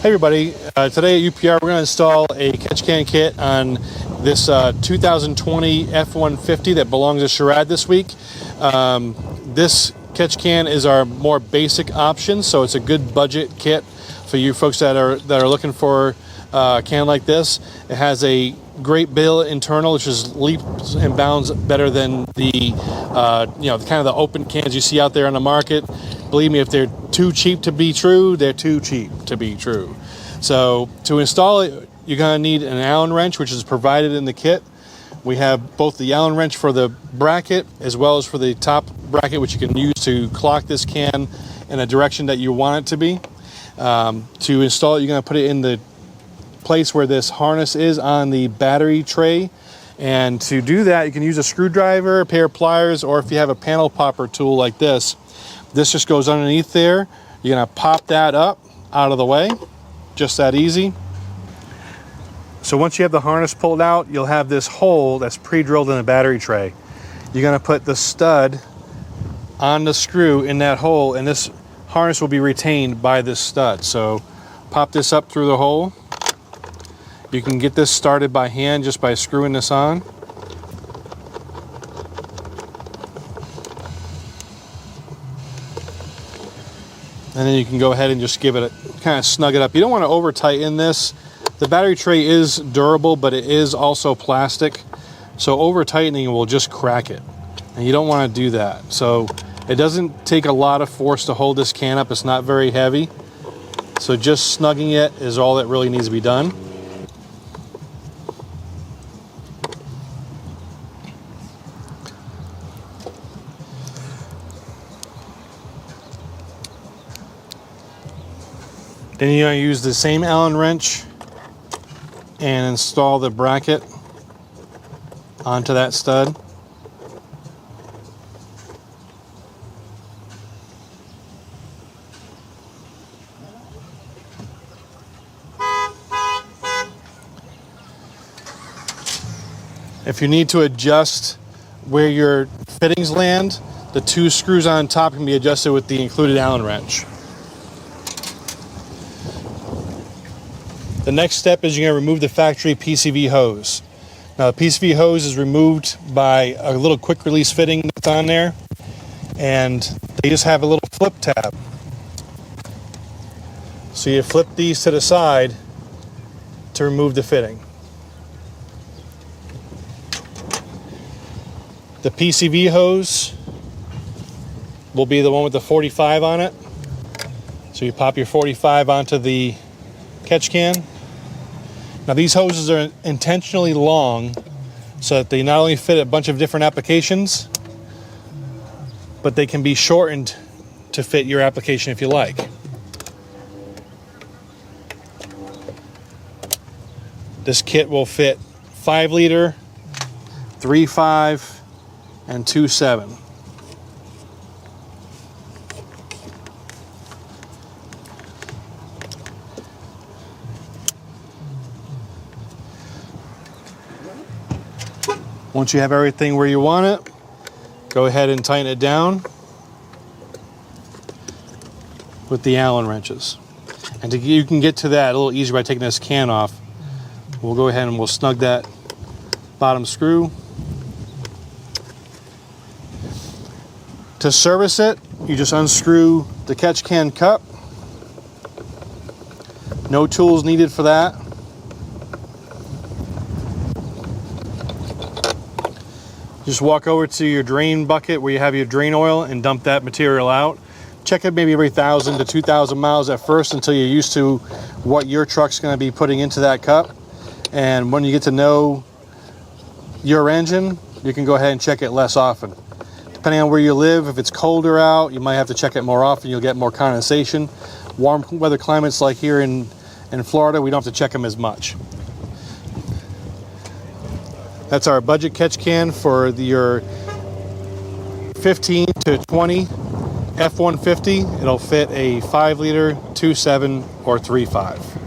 Hey everybody, today at UPR we're going to install a catch can kit on this 2020 F150 that belongs to Sherrod this week. This catch can is our more basic option, so it's a good budget kit for you folks that are looking for a can like this. It has a great billet internal, which is leaps and bounds better than the kind of the open cans you see out there on the market. Believe me, if they're too cheap to be true, they're too cheap to be true. So to install it, you're going to need an Allen wrench, which is provided in the kit. We have both the Allen wrench for the bracket as well as for the top bracket, which you can use to clock this can in a direction that you want it to be. To install it, you're going to put it in the place where this harness is on the battery tray. And to do that, you can use a screwdriver, a pair of pliers, or if you have a panel popper tool like this, this just goes underneath there. You're going to pop that up out of the way. Just that easy. So once you have the harness pulled out, you'll have this hole that's pre-drilled in the battery tray. You're going to put the stud on the screw in that hole, and this harness will be retained by this stud. So pop this up through the hole. You can get this started by hand just by screwing this on. And then you can go ahead and just give it a kind of snug it up. You don't want to over tighten this. The battery tray is durable, but it is also plastic. So over tightening will just crack it. And you don't want to do that. So it doesn't take a lot of force to hold this can up. It's not very heavy. So just snugging it is all that really needs to be done. Then you're going to use the same Allen wrench and install the bracket onto that stud. If you need to adjust where your fittings land, the two screws on top can be adjusted with the included Allen wrench. The next step is you're going to remove the factory PCV hose. Now the PCV hose is removed by a little quick release fitting that's on there, and they just have a little flip tab. So you flip these to the side to remove the fitting. The PCV hose will be the one with the 45 on it. So you pop your 45 onto the catch can. Now these hoses are intentionally long so that they not only fit a bunch of different applications, but they can be shortened to fit your application if you like. This kit will fit 5 liter, 3.5, and 2.7. Once you have everything where you want it, go ahead and tighten it down with the Allen wrenches. And you can get to that a little easier by taking this can off. We'll go ahead and we'll snug that bottom screw. To service it, you just unscrew the catch can cup. No tools needed for that. Just walk over to your drain bucket where you have your drain oil and dump that material out. Check it maybe every 1,000 to 2,000 miles at first until you're used to what your truck's going to be putting into that cup. And when you get to know your engine, you can go ahead and check it less often. Depending on where you live, if it's colder out, you might have to check it more often. You'll get more condensation. Warm weather climates like here in Florida, we don't have to check them as much. That's our budget catch can for your 15 to 20 F150. It'll fit a 5 liter, 2.7, or 3.5.